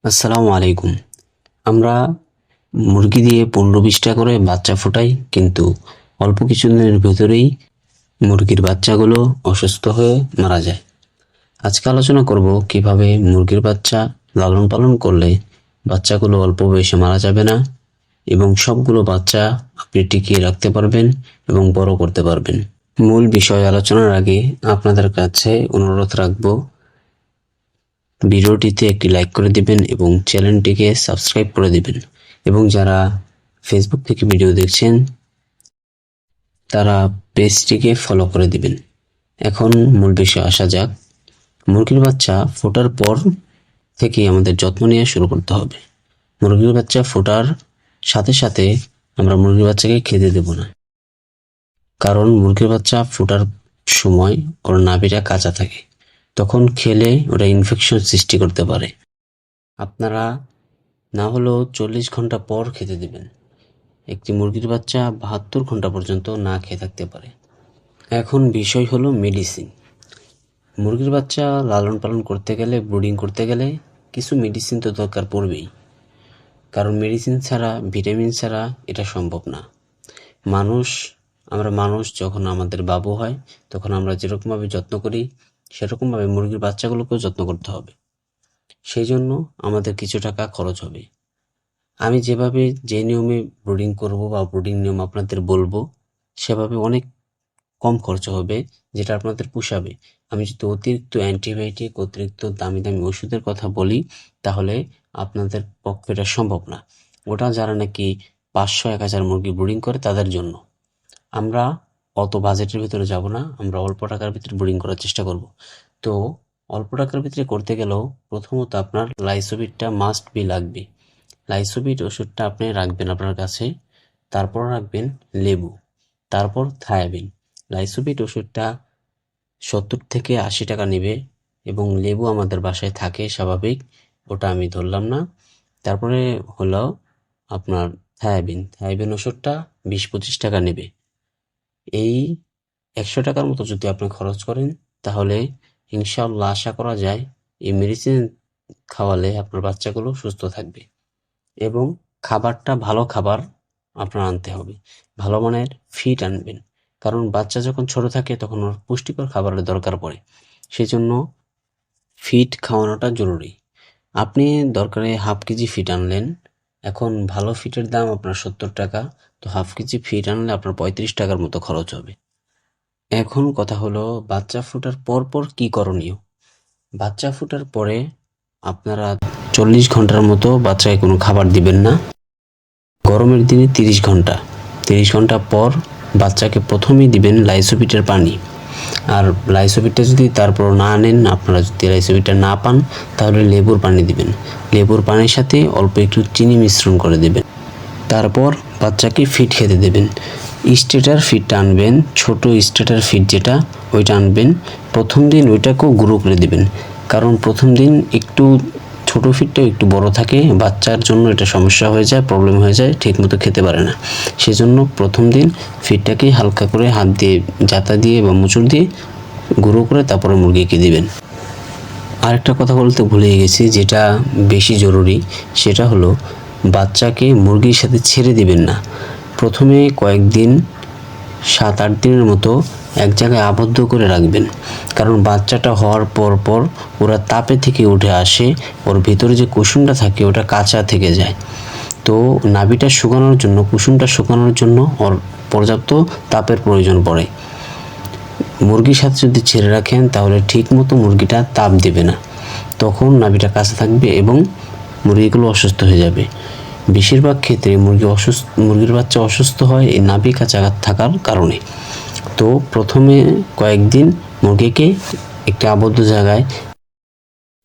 আসসালামু আলাইকুম। আমরা মুরগি দিয়ে ১৫-২০টা করে বাচ্চা ফোটাই, কিন্তু অল্প কিছুদিনের ভেতরেই মুরগির বাচ্চাগুলো অসুস্থ হয়ে মারা যায়। আজকে আলোচনা করব কিভাবে মুরগির বাচ্চা লালন পালন করলে বাচ্চাগুলো অল্প বয়সে মারা যাবে না এবং সবগুলো বাচ্চা আপনি টিকিয়ে রাখতে পারবেন এবং বড় করতে পারবেন। মূল বিষয় আলোচনার আগে আপনাদের কাছে অনুরোধ রাখবো, ভিডিওটিতে একটি লাইক করে দিবেন এবং চ্যানেলটিকে সাবস্ক্রাইব করে দিবেন, এবং যারা ফেসবুক থেকে ভিডিও দেখছেন তারা পেজটিকে ফলো করে দিবেন। এখন মূল বিষয়ে আসা যাক। মুরগির বাচ্চা ফোটার পর থেকে আমাদের যত্ন নেওয়া শুরু করতে হবে। মুরগির বাচ্চা ফোটার সাথে সাথে আমরা মুরগির বাচ্চাকে খেতে দেব না, কারণ মুরগির বাচ্চা ফোটার সময় ওর নাভিটা কাঁচা থাকে, তখন খেলে ওটা ইনফেকশন সৃষ্টি করতে পারে। আপনারা না হলেও ৪০ ঘন্টা পর খেতে দেবেন। একটি মুরগির বাচ্চা ৭২ ঘন্টা পর্যন্ত না খেয়ে থাকতে পারে। এখন বিষয় হলো মেডিসিন। মুরগির বাচ্চা লালন পালন করতে গেলে, ব্রুডিং করতে গেলে কিছু মেডিসিন তো দরকার পড়বেই, কারণ মেডিসিন ছাড়া, ভিটামিন ছাড়া এটা সম্ভব না। আমরা মানুষ যখন আমাদের বাবু হয়, তখন আমরা যেরকমভাবে যত্ন করি সেরকমভাবে মুরগির বাচ্চাগুলোকেও যত্ন করতে হবে। সেই জন্য আমাদের কিছু টাকা খরচ হবে। আমি যে নিয়মে ব্রুডিং করব বা ব্রুডিং নিয়ম আপনাদের বলবো, সেভাবে অনেক কম খরচ হবে, যেটা আপনাদের পোষাবে। আমি যদি অতিরিক্ত অ্যান্টিবায়োটিক, অতিরিক্ত দামি দামি ওষুধের কথা বলি, তাহলে আপনাদের পক্ষে এটা সম্ভব না। ওটা যারা নাকি ৫০০-১০০০ মুরগি ব্রুডিং করে তাদের জন্য। আমরা অত বাজেটের ভিতরে যাব না, আমরা অল্প টাকার ভিতরে ব্রুডিং করার চেষ্টা করব। তো অল্প টাকার ভিতরে করতে গেলেও প্রথমত আপনার লাইসোবিটটা মাস্ট বি লাগবে। লাইসোবিট ওষুধটা আপনি রাখবেন আপনার কাছে, তারপর রাখবেন লেবু, তারপর থায়াবিন। লাইসোবিট ওষুধটা ৭০ থেকে ৮০ টাকা নেবে, এবং লেবু আমাদের বাসায় থাকে স্বাভাবিক, ওটা আমি ধরলাম না। তারপরে হলো আপনার থায়াবিন ওষুধটা ২০-২৫ টাকা নেবে। এই ১০০ টাকার মতো যদি আপনি খরচ করেন, তাহলে ইনশাআল্লাহ আশা করা যায় এই মেডিসিন খাওয়ালে আপনার বাচ্চাগুলো সুস্থ থাকবে। এবং খাবারটা ভালো খাবার আপনার আনতে হবে, ভালো মানের ফিড আনবেন, কারণ বাচ্চা যখন ছোট থাকে তখন ওর পুষ্টিকর খাবারের দরকার পড়ে। সেজন্য ফিড খাওয়ানোটা জরুরি। আপনি দরকারে হাফ কেজি ফিড আনলেন, এখন ভালো ফিডের দাম আপনার ৭০ টাকা, তো হাফ কেজি ফিড আনলে আপনার ৩৫ টাকার মতো খরচ হবে। এখন কথা হলো বাচ্চা ফোটার পর পর কি করণীয়। বাচ্চা ফোটার পরে আপনারা ৪০ ঘন্টার মতো বাচ্চাকে কোনো খাবার দিবেন না। গরমের দিনে ৩০ ঘন্টা পর বাচ্চাকে প্রথমেই দিবেন লাইসোবিটের পানি। আর লাইসোবিটটা যদি তারপর না আনেন, আপনারা যদি লাইসোবিটটা না পান, তাহলে লেবুর পানি দিবেন। লেবুর পানির সাথে অল্প একটু চিনি মিশ্রণ করে দেবেন। তারপর বাচ্চাকে ফিড খেতে দেবেন। স্টেটার ফিডটা আনবেন, ছোট স্টেটার ফিড যেটা, ওইটা আনবেন। প্রথম দিন ওইটাকেও গুঁড়ো করে দেবেন, কারণ প্রথম দিন একটু ছোট ফিডটাও একটু বড় থাকে, বাচ্চার জন্য এটা সমস্যা হয়ে যায়, প্রবলেম হয়ে যায়, ঠিকমতো খেতে পারে না। সেজন্য প্রথম দিন ফিডটাকে হালকা করে হাত দিয়ে, জাতা দিয়ে বা মুচড় দিয়ে গুঁড়ো করে তারপরে মুরগিকে দিবেন। আরেকটা কথা বলতে ভুলে গেছি, যেটা বেশি জরুরি, সেটা হলো বাচ্চাকে মুরগির সাথে ছেড়ে দিবেন না। প্রথমে কয়েকদিন, ৭-৮ দিনের মতো এক জায়গায় আবদ্ধ করে রাখবেন, কারণ বাচ্চাটা হওয়ার পর ওরা তাপে থেকে উঠে আসে, ওর ভিতরে যে কুসুমটা থাকে ওটা কাঁচা থেকে যায়। তো নাভিটা শুকানোর জন্য, কুসুমটা শুকানোর জন্য ওর পর্যাপ্ত তাপের প্রয়োজন পড়ে। মুরগির সাথে যদি ছেড়ে রাখেন, তাহলে ঠিকমতো মুরগিটা তাপ দেবে না, তখন নাভিটা কাঁচা থাকবে এবং মুরগিগুলো অসুস্থ হয়ে যাবে। বেশিরভাগ ক্ষেত্রে মুরগির বাচ্চা অসুস্থ হয় এই নাভি কাঁচা থাকার কারণে। তো প্রথমে কয়েকদিন মুরগিকে একটা আবদ্ধ জায়গায়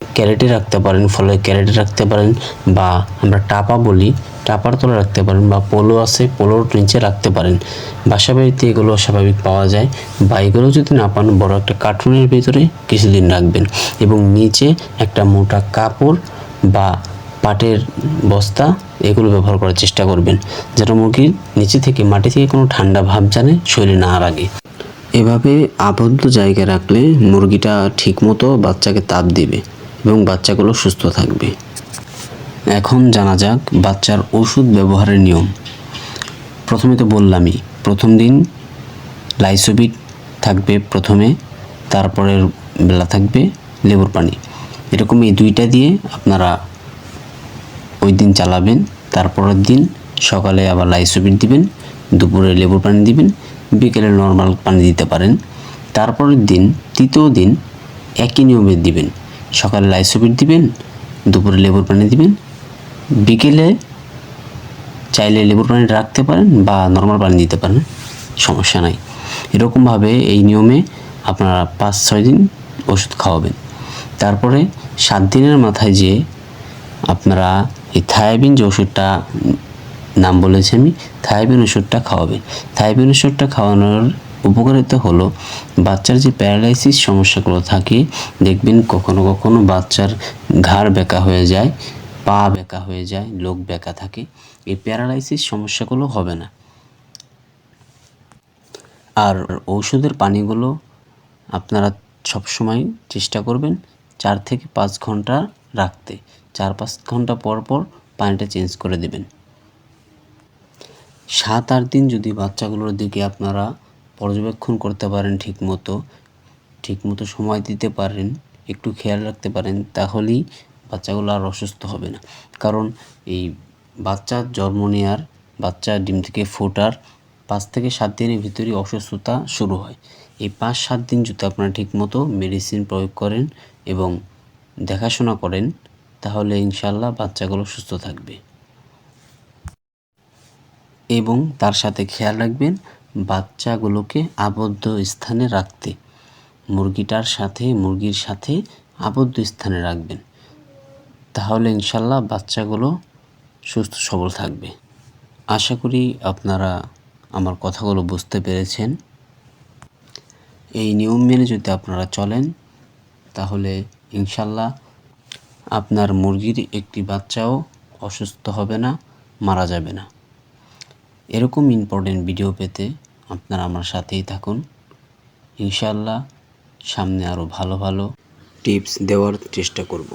ক্যারেটে রাখতে পারেন, ফলে ক্যারেটে রাখতে পারেন, বা আমরা টাপা বলি, টাপার তলে রাখতে পারেন, বা পোলো আছে, পোলোর নিচে রাখতে পারেন। বাসা বাড়িতে এগুলো স্বাভাবিক পাওয়া যায়, বা এগুলো যদি না পান, বড় একটা কার্টুনের ভিতরে কিছুদিন রাখবেন, এবং নিচে একটা মোটা কাপড় বা পাটের বস্তা এগুলো ব্যবহার করার চেষ্টা করবেন, যেন মুরগির নিচে থেকে, মাটি থেকে কোনো ঠান্ডা ভাব জানে শরীরে না লাগে। এভাবে আবদ্ধ জায়গায় রাখলে মুরগিটা ঠিকমতো বাচ্চাকে তাপ দিবে এবং বাচ্চাগুলো সুস্থ থাকবে। এখন জানা যাক বাচ্চার ওষুধ ব্যবহারের নিয়ম। প্রথমে তো বললামই, প্রথম দিন লাইসোবিট থাকবে প্রথমে, তারপরের বেলা থাকবে লেবুর পানি। এরকম এই দুইটা দিয়ে আপনারা ওই দিন চালাবেন। তারপরের দিন সকালে আবার লাইসোবিট দিবেন, দুপুরে লেবুর পানি দিবেন, বিকেলে নর্মাল পানি দিতে পারেন। তারপরের দিন তৃতীয় দিন একই নিয়মে দিবেন, সকালে লাইসোবিট দিবেন, দুপুরে লেবুর পানি দিবেন, বিকেলে চাইলে লেবুর পানি রাখতে পারেন বা নর্মাল পানি দিতে পারেন, সমস্যা নাই। এরকমভাবে এই নিয়মে আপনারা 5-6 দিন ওষুধ খাওয়াবেন। তারপরে 7 দিনের মাথায় যে আপনারা এই থায়াবিন যে ওষুধটা নাম বলেছি আমি, থায়াবিন ওষুধটা খাওয়াবেন। থায়াবিন ওষুধটা খাওয়ানোর উপকারিতা হলো বাচ্চার যে প্যারালাইসিস সমস্যাগুলো থাকে, দেখবেন কখনো কখনো বাচ্চার ঘাড় বেঁকা হয়ে যায়, পা বেঁকা হয়ে যায়, লোক বেঁকা থাকে, এই প্যারালাইসিস সমস্যাগুলো হবে না। আর ঔষধের পানিগুলো আপনারা সবসময় চেষ্টা করবেন 4 থেকে 5 ঘন্টা রাখতে। 4-5 ঘন্টা পর পর পানিটা চেঞ্জ করে দেবেন। 7-8 দিন যদি বাচ্চাগুলোর দিকে আপনারা পর্যবেক্ষণ করতে পারেন, ঠিকমতো সময় দিতে পারেন, একটু খেয়াল রাখতে পারেন, তাহলেই বাচ্চাগুলো আর অসুস্থ হবে না। কারণ এই বাচ্চার জন্ম নেওয়ার, বাচ্চা ডিম থেকে ফোটার 5 থেকে 7 দিনের ভিতরেই অসুস্থতা শুরু হয়। এই 5-7 দিন যদি আপনারা ঠিকমতো মেডিসিন প্রয়োগ করেন এবং দেখাশোনা করেন, তাহলে ইনশাল্লাহ বাচ্চাগুলো সুস্থ থাকবে। এবং তার সাথে খেয়াল রাখবেন বাচ্চাগুলোকে আবদ্ধ স্থানে রাখতে, মুরগির সাথে আবদ্ধ স্থানে রাখবেন, তাহলে ইনশাল্লাহ বাচ্চাগুলো সুস্থ সবল থাকবে। আশা করি আপনারা আমার কথাগুলো বুঝতে পেরেছেন। এই নিয়ম মেনে যদি আপনারা চলেন, তাহলে ইনশাল্লাহ আপনার মুরগির একটি বাচ্চাও অসুস্থ হবে না, মারা যাবে না। এরকম ইম্পর্টেন্ট ভিডিও পেতে আপনারা আমার সাথেই থাকুন। ইনশাল্লাহ সামনে আরও ভালো ভালো টিপস দেওয়ার চেষ্টা করব।